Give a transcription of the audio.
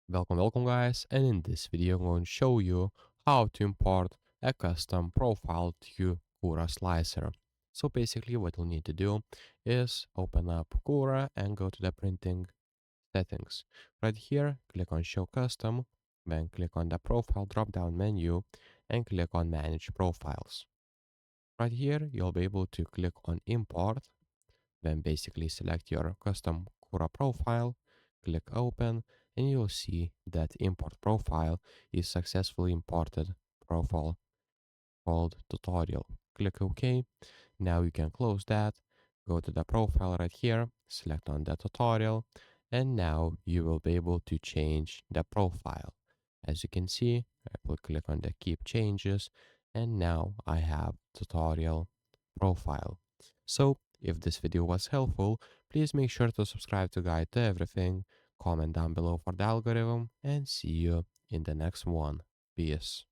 Welcome guys, and in this video I'm going to show you how to import a custom profile to Cura slicer. So basically what you'll need to do is open up Cura and go to the printing settings. Right here, click on show custom, then click on the profile drop down menu and click on manage profiles. Right here, you'll be able to click on import, then basically select your custom Cura profile, click open, and you'll see that import profile is successfully imported profile called tutorial. Click OK. Now you can close that, go to the profile right here, select on the tutorial, and now you will be able to change the profile. As you can see, I will click on the keep changes, and now I have tutorial profile. So if this video was helpful, please make sure to subscribe to Guide to Everything, comment down below for the algorithm, and see you in the next one. Peace.